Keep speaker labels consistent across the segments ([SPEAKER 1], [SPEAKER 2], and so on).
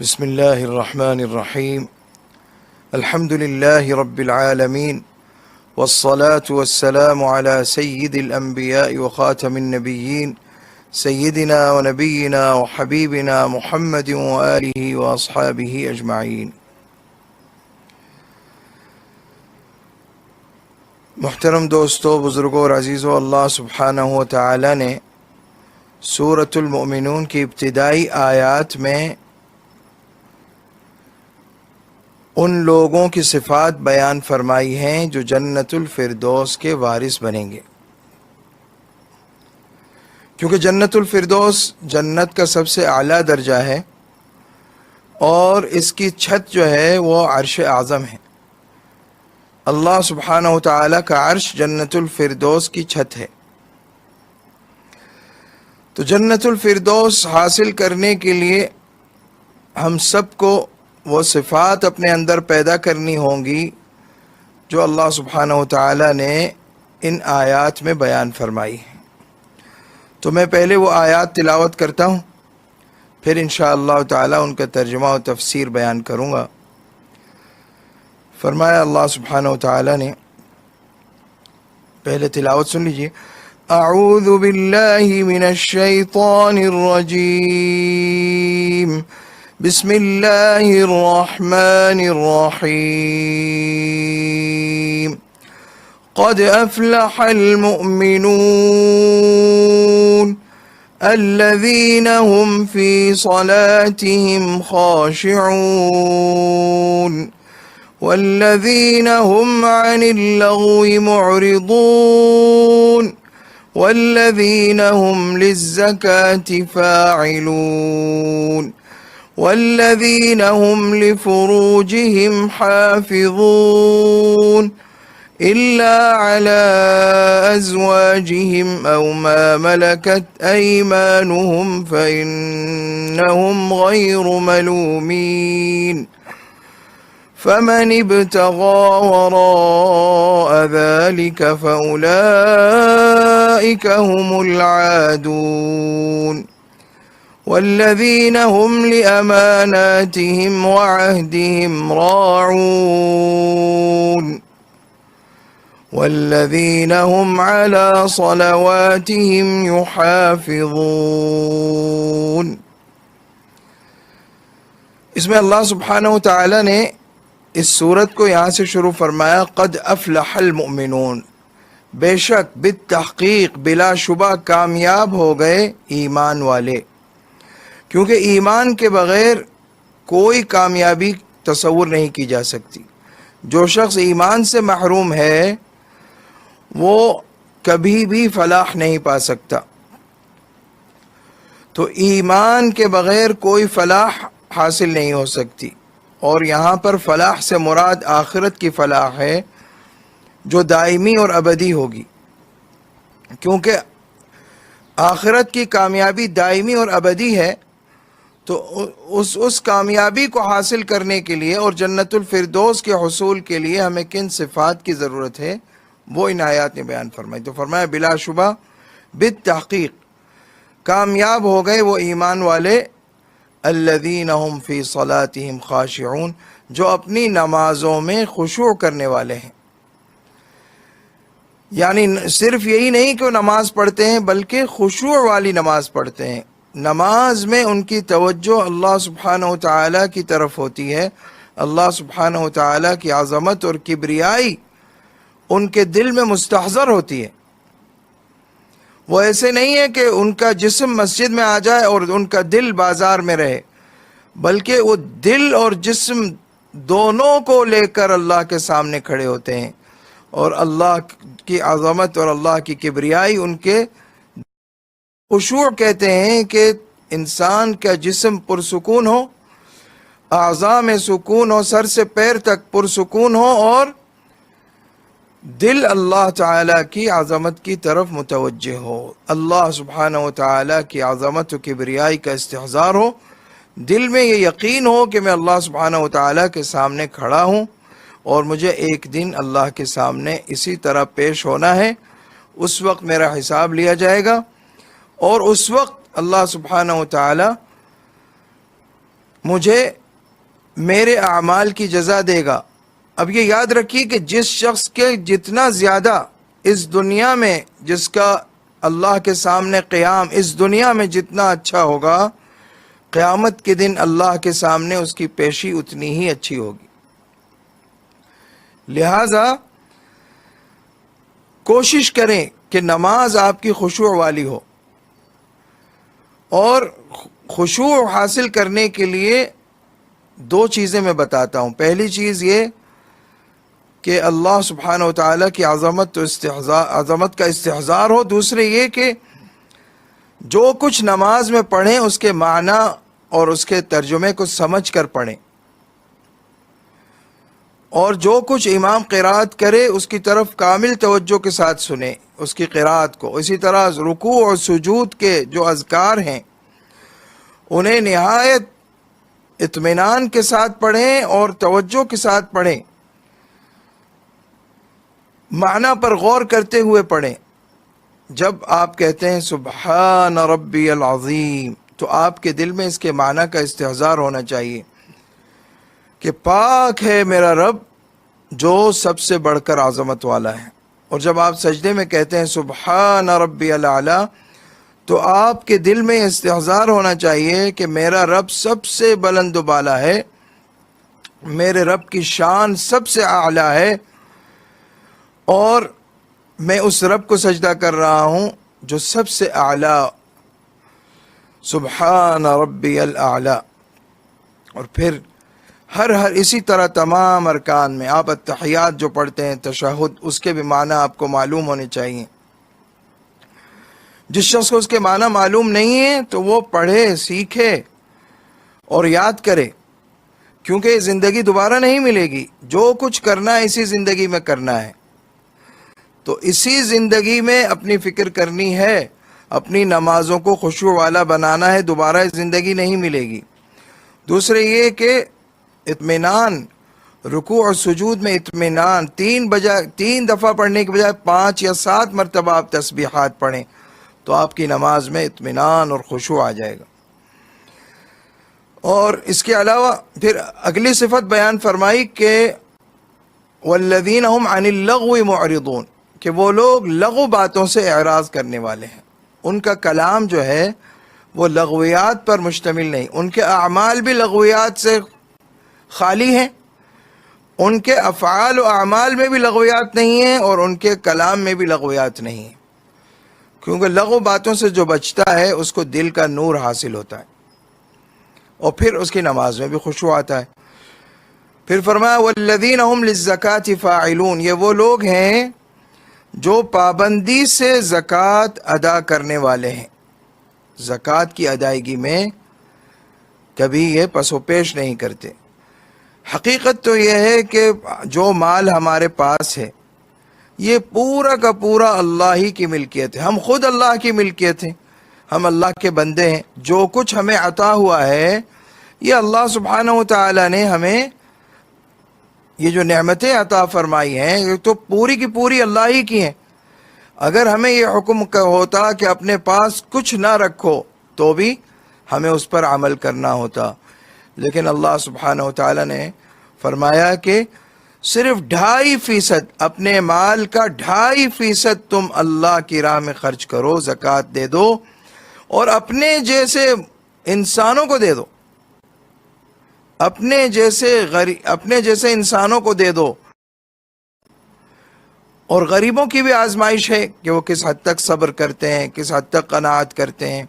[SPEAKER 1] بسم الله الرحمن الرحيم الحمد لله رب العالمين والصلاة والسلام على سيد الأنبياء وخاتم النبيين سيدنا ونبينا وحبيبنا محمد وآله وأصحابه أجمعين۔ محترم دوستو، بزرگوں اور عزیزو، اللہ سبحانہ و تعالی نے سورۃ المؤمنون کی ابتدائی آیات میں ان لوگوں کی صفات بیان فرمائی ہیں جو جنت الفردوس کے وارث بنیں گے، کیونکہ جنت الفردوس جنت کا سب سے اعلیٰ درجہ ہے اور اس کی چھت جو ہے وہ عرش اعظم ہے۔ اللہ سبحانہ و تعالیٰ کا عرش جنت الفردوس کی چھت ہے۔ تو جنت الفردوس حاصل کرنے کے لیے ہم سب کو وہ صفات اپنے اندر پیدا کرنی ہوں گی جو اللہ سبحانہ و تعالیٰ نے ان آیات میں بیان فرمائی ہیں۔ تو میں پہلے وہ آیات تلاوت کرتا ہوں، پھر انشاءاللہ تعالیٰ ان کا ترجمہ و تفسیر بیان کروں گا۔ فرمایا اللہ سبحانہ و تعالیٰ نے، پہلے تلاوت سن لیجیے۔ اعوذ باللہ من الشیطان الرجیم، بسم اللہ الرحمن الرحیم۔ قد افلح المؤمنون الذین هم فی صلاتهم خاشعون والذین هم عن اللغو معرضون والذین هم للزکاة فاعلون والذین هم لفروجهم حافظون إلا على أزواجهم أو ما ملكت أيمانهم فإنهم غير ملومين فمن ابتغى وراء ذلك فأولئك هم العادون والذين هم لأماناتهم وعهدهم راعون والذين هم على صلواتهم يحافظون۔ اس میں اللہ سبحانہ و تعالی نے اس سورت کو یہاں سے شروع فرمایا، قد افلح المؤمنون، بے شک بالتحقیق بلا شبہ کامیاب ہو گئے ایمان والے، کیونکہ ایمان کے بغیر کوئی کامیابی تصور نہیں کی جا سکتی۔ جو شخص ایمان سے محروم ہے وہ کبھی بھی فلاح نہیں پا سکتا۔ تو ایمان کے بغیر کوئی فلاح حاصل نہیں ہو سکتی، اور یہاں پر فلاح سے مراد آخرت کی فلاح ہے جو دائمی اور ابدی ہوگی، کیونکہ آخرت کی کامیابی دائمی اور ابدی ہے۔ تو اس کامیابی کو حاصل کرنے کے لیے اور جنت الفردوس کے حصول کے لیے ہمیں کن صفات کی ضرورت ہے وہ ان آیات نے بیان فرمائی۔ تو فرمایا بلا شبہ بالتحقیق کامیاب ہو گئے وہ ایمان والے، الذین هم فی صلاتهم خاشعون، جو اپنی نمازوں میں خشوع کرنے والے ہیں۔ یعنی صرف یہی نہیں کہ وہ نماز پڑھتے ہیں بلکہ خشوع والی نماز پڑھتے ہیں۔ نماز میں ان کی توجہ اللہ سبحانہ و تعالیٰ کی طرف ہوتی ہے، اللہ سبحانہ و تعالیٰ کی عظمت اور کبریائی ان کے دل میں مستحضر ہوتی ہے۔ وہ ایسے نہیں ہے کہ ان کا جسم مسجد میں آ جائے اور ان کا دل بازار میں رہے، بلکہ وہ دل اور جسم دونوں کو لے کر اللہ کے سامنے کھڑے ہوتے ہیں، اور اللہ کی عظمت اور اللہ کی کبریائی ان کے خشوع کہتے ہیں کہ انسان کا جسم پرسکون ہو، اعضاء میں سکون ہو، سر سے پیر تک پرسکون ہو، اور دل اللہ تعالیٰ کی عظمت کی طرف متوجہ ہو، اللہ سبحانہ و تعالیٰ کی عظمت و کبریائی کا استحضار ہو، دل میں یہ یقین ہو کہ میں اللہ سبحانہ و تعالیٰ کے سامنے کھڑا ہوں اور مجھے ایک دن اللہ کے سامنے اسی طرح پیش ہونا ہے۔ اس وقت میرا حساب لیا جائے گا، اور اس وقت اللہ سبحانہ و تعالی مجھے میرے اعمال کی جزا دے گا۔ اب یہ یاد رکھیے کہ جس شخص کے جتنا زیادہ اس دنیا میں جس کا اللہ کے سامنے قیام اس دنیا میں جتنا اچھا ہوگا، قیامت کے دن اللہ کے سامنے اس کی پیشی اتنی ہی اچھی ہوگی۔ لہذا کوشش کریں کہ نماز آپ کی خشوع والی ہو، اور خشوع حاصل کرنے کے لیے دو چیزیں میں بتاتا ہوں۔ پہلی چیز یہ کہ اللہ سبحانہ و تعالیٰ کی عظمت کا استحضار ہو۔ دوسرے یہ کہ جو کچھ نماز میں پڑھیں اس کے معنی اور اس کے ترجمے کو سمجھ کر پڑھیں، اور جو کچھ امام قرات کرے اس کی طرف کامل توجہ کے ساتھ سنیں اس کی قرات کو۔ اسی طرح رکوع اور سجود کے جو اذکار ہیں انہیں نہایت اطمینان کے ساتھ پڑھیں اور توجہ کے ساتھ پڑھیں، معنی پر غور کرتے ہوئے پڑھیں۔ جب آپ کہتے ہیں سبحان ربی العظیم تو آپ کے دل میں اس کے معنی کا استحضار ہونا چاہیے کہ پاک ہے میرا رب جو سب سے بڑھ کر عظمت والا ہے۔ اور جب آپ سجدے میں کہتے ہیں سبحان ربی الاعلی تو آپ کے دل میں استحضار ہونا چاہیے کہ میرا رب سب سے بلند و بالا ہے، میرے رب کی شان سب سے اعلیٰ ہے، اور میں اس رب کو سجدہ کر رہا ہوں جو سب سے اعلیٰ، سبحان ربی الاعلی۔ اور پھر ہر اسی طرح تمام ارکان میں آپ التحیات جو پڑھتے ہیں تشہد، اس کے بھی معنی آپ کو معلوم ہونے چاہیے۔ جس شخص کو اس کے معنی معلوم نہیں ہے تو وہ پڑھے، سیکھے اور یاد کرے، کیونکہ یہ زندگی دوبارہ نہیں ملے گی۔ جو کچھ کرنا ہے اسی زندگی میں کرنا ہے، تو اسی زندگی میں اپنی فکر کرنی ہے، اپنی نمازوں کو خشوع والا بنانا ہے، دوبارہ زندگی نہیں ملے گی۔ دوسرے یہ کہ اطمینان، رکوع اور سجود میں اطمینان، تین دفعہ پڑھنے کے بجائے 5 یا 7 مرتبہ آپ تسبیحات پڑھیں تو آپ کی نماز میں اطمینان اور خشوع آ جائے گا۔ اور اس کے علاوہ پھر اگلی صفت بیان فرمائی کہ والذین هم عن اللغو معرضون، کہ وہ لوگ لغو باتوں سے اعراض کرنے والے ہیں، ان کا کلام جو ہے وہ لغویات پر مشتمل نہیں، ان کے اعمال بھی لغویات سے خالی ہیں، ان کے افعال و اعمال میں بھی لغویات نہیں ہیں، اور ان کے کلام میں بھی لغویات نہیں ہیں، کیونکہ لغو باتوں سے جو بچتا ہے اس کو دل کا نور حاصل ہوتا ہے، اور پھر اس کی نماز میں بھی خشوع آتا ہے۔ پھر فرمایا والذین هم للزکاة فاعلون، یہ وہ لوگ ہیں جو پابندی سے زکوٰۃ ادا کرنے والے ہیں، زکوٰۃ کی ادائیگی میں کبھی یہ پس و پیش نہیں کرتے۔ حقیقت تو یہ ہے کہ جو مال ہمارے پاس ہے یہ پورا کا پورا اللہ ہی کی ملکیت ہے، ہم خود اللہ کی ملکیت ہیں، ہم اللہ کے بندے ہیں۔ جو کچھ ہمیں عطا ہوا ہے یہ اللہ سبحانہ و تعالی نے ہمیں، یہ جو نعمتیں عطا فرمائی ہیں یہ تو پوری کی پوری اللہ ہی کی ہیں۔ اگر ہمیں یہ حکم ہوتا کہ اپنے پاس کچھ نہ رکھو تو بھی ہمیں اس پر عمل کرنا ہوتا، لیکن اللہ سبحانہ و تعالی نے فرمایا کہ صرف 2.5% اپنے مال کا 2.5% تم اللہ کی راہ میں خرچ کرو، زکوٰۃ دے دو، اور اپنے جیسے انسانوں کو دے دو، اپنے جیسے انسانوں کو دے دو۔ اور غریبوں کی بھی آزمائش ہے کہ وہ کس حد تک صبر کرتے ہیں، کس حد تک قناعت کرتے ہیں۔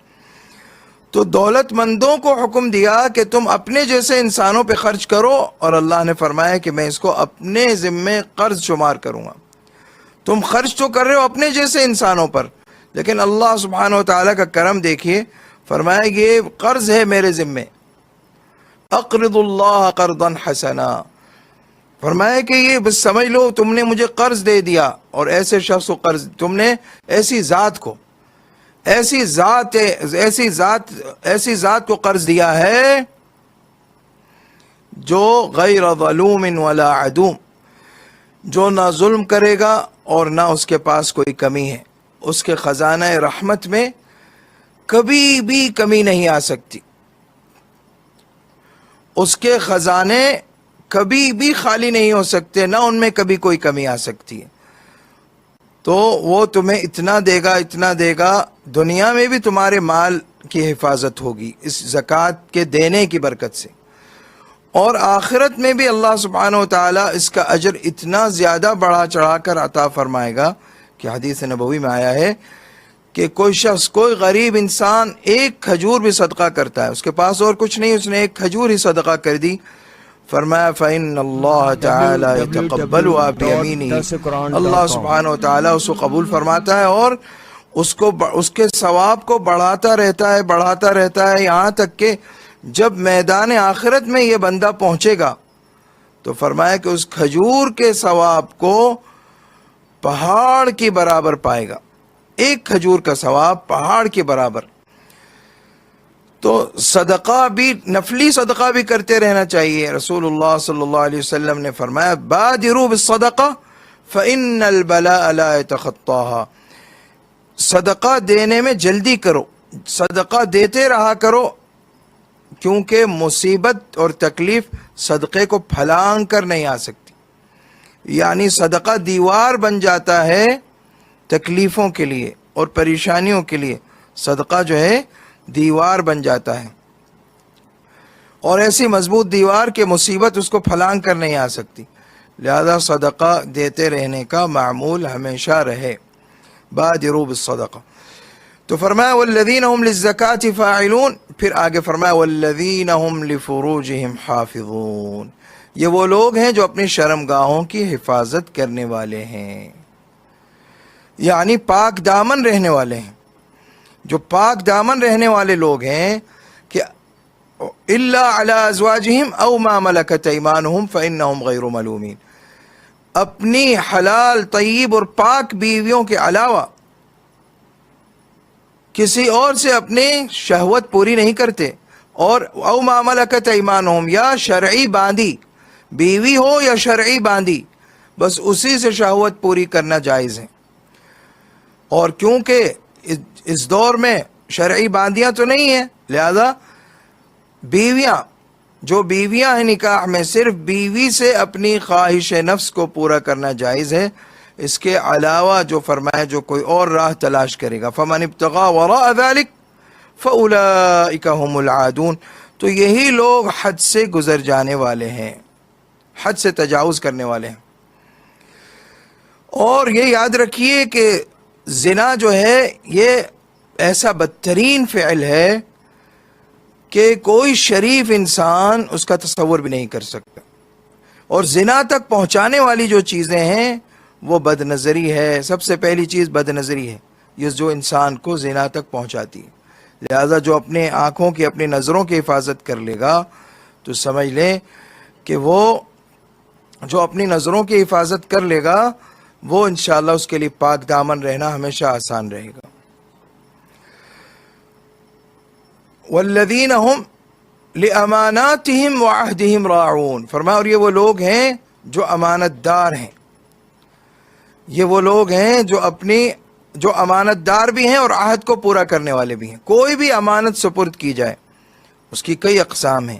[SPEAKER 1] تو دولت مندوں کو حکم دیا کہ تم اپنے جیسے انسانوں پہ خرچ کرو، اور اللہ نے فرمایا کہ میں اس کو اپنے ذمے قرض شمار کروں گا۔ تم خرچ تو کر رہے ہو اپنے جیسے انسانوں پر، لیکن اللہ سبحانہ و تعالیٰ کا کرم دیکھیے، فرمایا یہ قرض ہے میرے ذمے، اقرض اللہ قرضا حسنا، فرمایا کہ یہ بس سمجھ لو تم نے مجھے قرض دے دیا، اور ایسے شخص کو قرض، تم نے ایسی ذات کو قرض دیا ہے جو غیر ظلوم ولا عدوم، جو نہ ظلم کرے گا اور نہ اس کے پاس کوئی کمی ہے، اس کے خزانہ رحمت میں کبھی بھی کمی نہیں آ سکتی۔ اس کے خزانے کبھی بھی خالی نہیں ہو سکتے، نہ ان میں کبھی کوئی کمی آ سکتی ہے۔ تو وہ تمہیں اتنا دے گا، اتنا دے گا، دنیا میں بھی تمہارے مال کی حفاظت ہوگی اس زکوٰۃ کے دینے کی برکت سے، اور آخرت میں بھی اللہ سبحانہ و تعالیٰ اس کا اجر اتنا زیادہ بڑھا چڑھا کر عطا فرمائے گا کہ حدیث نبوی میں آیا ہے کہ کوئی شخص، کوئی غریب انسان ایک کھجور بھی صدقہ کرتا ہے، اس کے پاس اور کچھ نہیں، اس نے ایک کھجور ہی صدقہ کر دی، فرمایا فَإِنَّ اللَّهَ تَعَالَى يَتَقَبَّلُهَا بِيَمِينِهِ، اللہ سبحانہ و تعالیٰ اس کو قبول فرماتا ہے اور اس کے ثواب کو بڑھاتا رہتا ہے، بڑھاتا رہتا ہے، یہاں تک کہ جب میدان آخرت میں یہ بندہ پہنچے گا تو فرمایا کہ اس کھجور کے ثواب کو پہاڑ کے برابر پائے گا، ایک کھجور کا ثواب پہاڑ کے برابر۔ تو صدقہ بھی، نفلی صدقہ بھی کرتے رہنا چاہیے۔ رسول اللہ صلی اللہ علیہ وسلم نے فرمایا بادروا بالصدقہ فإن البلاء لا يتخطاها، صدقہ دینے میں جلدی کرو، صدقہ دیتے رہا کرو، کیونکہ مصیبت اور تکلیف صدقے کو پھلانگ کر نہیں آ سکتی، یعنی صدقہ دیوار بن جاتا ہے تکلیفوں کے لیے اور پریشانیوں کے لیے، صدقہ جو ہے دیوار بن جاتا ہے، اور ایسی مضبوط دیوار کہ مصیبت اس کو پھلانگ کر نہیں آ سکتی، لہذا صدقہ دیتے رہنے کا معمول ہمیشہ رہے۔ بادروا بالصدقہ۔ تو فرمایا والذین هم للزکاة فاعلون، پھر آگے فرمایا والذین هم لفروجهم حافظون، یہ وہ لوگ ہیں جو اپنی شرمگاہوں کی حفاظت کرنے والے ہیں، یعنی پاک دامن رہنے والے ہیں۔ جو پاک دامن رہنے والے لوگ ہیں کہ الا علی ازواجہم او ما ملکت ایمانہم فانہم غیر ملومین، اپنی حلال طیب اور پاک بیویوں کے علاوہ کسی اور سے اپنی شہوت پوری نہیں کرتے، اور او ما ملکت ایمانہم، یا شرعی باندی بیوی ہو یا شرعی باندی، بس اسی سے شہوت پوری کرنا جائز ہے۔ اور کیونکہ اس دور میں شرعی باندیاں تو نہیں ہیں، لہذا بیویاں، جو بیویاں ہیں نکاح میں، صرف بیوی سے اپنی خواہش نفس کو پورا کرنا جائز ہے، اس کے علاوہ جو فرمایا جو کوئی اور راہ تلاش کرے گا فمن ابتغى وراء ذلك فاولئک هم العادون، تو یہی لوگ حد سے گزر جانے والے ہیں، حد سے تجاوز کرنے والے ہیں۔ اور یہ یاد رکھیے کہ زنا جو ہے یہ ایسا بدترین فعل ہے کہ کوئی شریف انسان اس کا تصور بھی نہیں کر سکتا، اور زنا تک پہنچانے والی جو چیزیں ہیں وہ بد نظری ہے، سب سے پہلی چیز بد نظری ہے، یہ جو انسان کو زنا تک پہنچاتی ہے۔ لہذا جو اپنے آنکھوں کی، اپنی نظروں کی حفاظت کر لے گا تو سمجھ لیں کہ وہ جو اپنی نظروں کی حفاظت کر لے گا وہ انشاءاللہ اس کے لیے پاک دامن رہنا ہمیشہ آسان رہے گا۔ والذین هم لاماناتہم وعہدہم راعون، فرمایا اور یہ وہ لوگ ہیں جو امانت دار ہیں، یہ وہ لوگ ہیں جو امانت دار بھی ہیں اور عہد کو پورا کرنے والے بھی ہیں۔ کوئی بھی امانت سپرد کی جائے اس کی کئی اقسام ہیں۔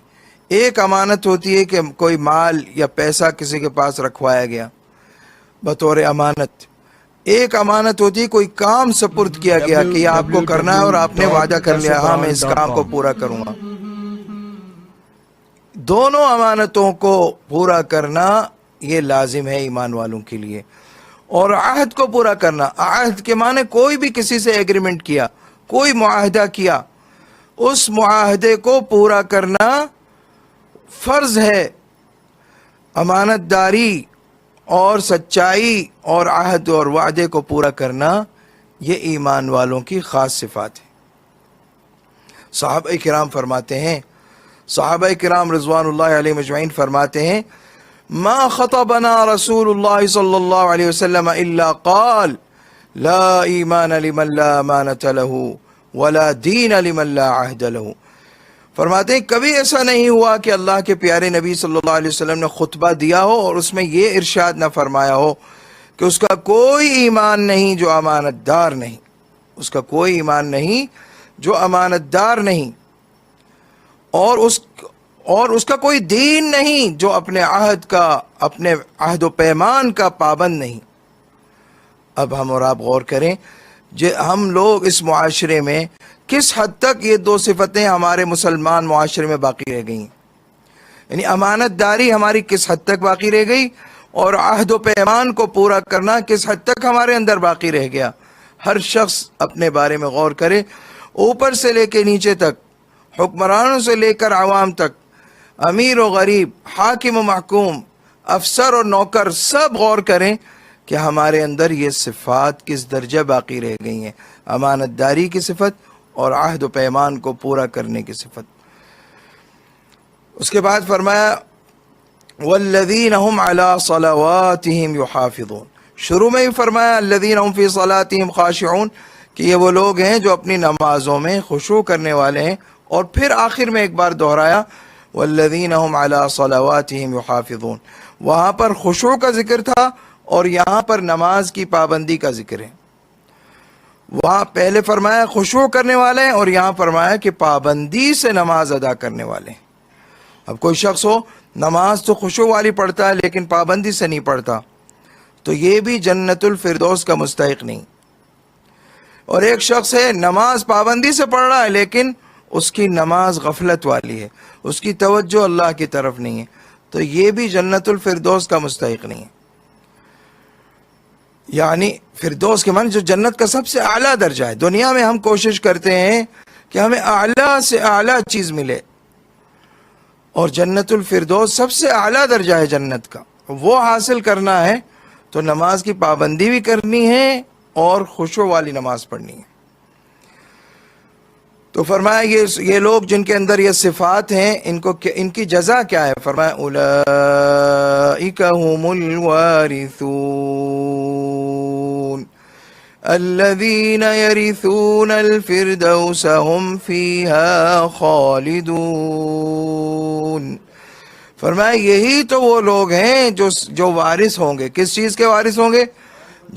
[SPEAKER 1] ایک امانت ہوتی ہے کہ کوئی مال یا پیسہ کسی کے پاس رکھوایا گیا بطور امانت، ایک امانت ہوتی ہے کوئی کام سپرد کیا گیا کہ یہ آپ کو کرنا ہے اور آپ نے وعدہ کر لیا ہاں میں اس کام کو پورا کروں گا۔ دونوں امانتوں کو پورا کرنا یہ لازم ہے ایمان والوں کے لیے، اور عہد کو پورا کرنا، عہد کے معنی کوئی بھی کسی سے ایگریمنٹ کیا، کوئی معاہدہ کیا، اس معاہدے کو پورا کرنا فرض ہے۔ امانت داری اور سچائی اور عہد اور وعدے کو پورا کرنا یہ ایمان والوں کی خاص صفات ہے۔ صحابہ کرام فرماتے ہیں، صحابہ کرام رضوان اللہ علیہ مجمعین فرماتے ہیں ما خطبنا رسول اللہ صلی اللہ علیہ وسلم الا قال لا ایمان لمن لا امانت له ولا دین لمن لا عہد له، فرماتے ہیں کبھی ایسا نہیں ہوا کہ اللہ کے پیارے نبی صلی اللہ علیہ وسلم نے خطبہ دیا ہو اور اس میں یہ ارشاد نہ فرمایا ہو کہ اس کا کوئی ایمان نہیں جو امانت دار نہیں، اس کا کوئی ایمان نہیں جو امانت دار نہیں، اور اور اس کا کوئی دین نہیں جو اپنے عہد و پیمان کا پابند نہیں۔ اب ہم اور آپ غور کریں، ہم لوگ اس معاشرے میں کس حد تک یہ دو صفتیں ہمارے مسلمان معاشرے میں باقی رہ گئی ہیں، یعنی امانت داری ہماری کس حد تک باقی رہ گئی، اور عہد و پیمان کو پورا کرنا کس حد تک ہمارے اندر باقی رہ گیا۔ ہر شخص اپنے بارے میں غور کرے، اوپر سے لے کے نیچے تک، حکمرانوں سے لے کر عوام تک، امیر و غریب، حاکم و محکوم، افسر اور نوکر، سب غور کریں کہ ہمارے اندر یہ صفات کس درجہ باقی رہ گئی ہیں، امانت داری کی صفت اور عہد و پیمان کو پورا کرنے کی صفت۔ اس کے بعد فرمایا والذین هم علی صلواتہم یحافظون، شروع میں ہی فرمایا الذین هم فی صلاتہم خاشعون کہ یہ وہ لوگ ہیں جو اپنی نمازوں میں خشوع کرنے والے ہیں، اور پھر آخر میں ایک بار دہرایا والذین هم علی صلواتہم یحافظون، وہاں پر خشوع کا ذکر تھا اور یہاں پر نماز کی پابندی کا ذکر ہے۔ وہاں پہلے فرمایا خشوع کرنے والے ہیں، اور یہاں فرمایا کہ پابندی سے نماز ادا کرنے والے ہیں۔ اب کوئی شخص ہو نماز تو خشوع والی پڑھتا ہے لیکن پابندی سے نہیں پڑھتا، تو یہ بھی جنت الفردوس کا مستحق نہیں۔ اور ایک شخص ہے نماز پابندی سے پڑھ رہا ہے لیکن اس کی نماز غفلت والی ہے، اس کی توجہ اللہ کی طرف نہیں ہے، تو یہ بھی جنت الفردوس کا مستحق نہیں ہے۔ یعنی فردوس کے معنی جو جنت کا سب سے اعلیٰ درجہ ہے۔ دنیا میں ہم کوشش کرتے ہیں کہ ہمیں اعلیٰ سے اعلیٰ چیز ملے، اور جنت الفردوس سب سے اعلیٰ درجہ ہے جنت کا، وہ حاصل کرنا ہے تو نماز کی پابندی بھی کرنی ہے اور خشوع والی نماز پڑھنی ہے۔ تو فرمایا یہ لوگ جن کے اندر یہ صفات ہیں ان کی جزا کیا ہے؟ فرمایا اولئک هم الوارثون الذین یرثون الفردوس هم فیہا خالدون، فرمایا یہی تو وہ لوگ ہیں جو وارث ہوں گے۔ کس چیز کے وارث ہوں گے؟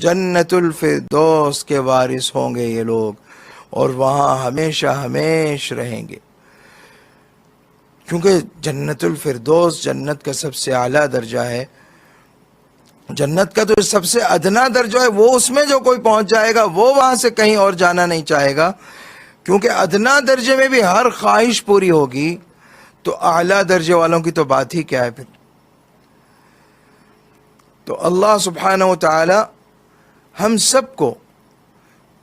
[SPEAKER 1] جنت الفردوس کے وارث ہوں گے یہ لوگ، اور وہاں ہمیشہ ہمیش رہیں گے، کیونکہ جنت الفردوس جنت کا سب سے اعلیٰ درجہ ہے۔ جنت کا تو سب سے ادنا درجہ ہے، وہ اس میں جو کوئی پہنچ جائے گا وہ وہاں سے کہیں اور جانا نہیں چاہے گا، کیونکہ ادنا درجے میں بھی ہر خواہش پوری ہوگی، تو اعلیٰ درجے والوں کی تو بات ہی کیا ہے پھر۔ تو اللہ سبحانہ و تعالی ہم سب کو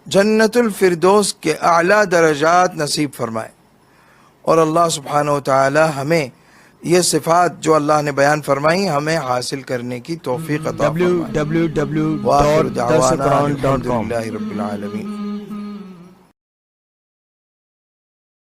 [SPEAKER 1] جنت الفردوس کے اعلیٰ درجات نصیب فرمائے، اور اللہ سبحانہ و تعالی ہمیں یہ صفات جو اللہ نے بیان فرمائی ہمیں حاصل کرنے کی توفیق عطا فرمائے۔ وآخر دعوانا الحمدللہ رب العالمین۔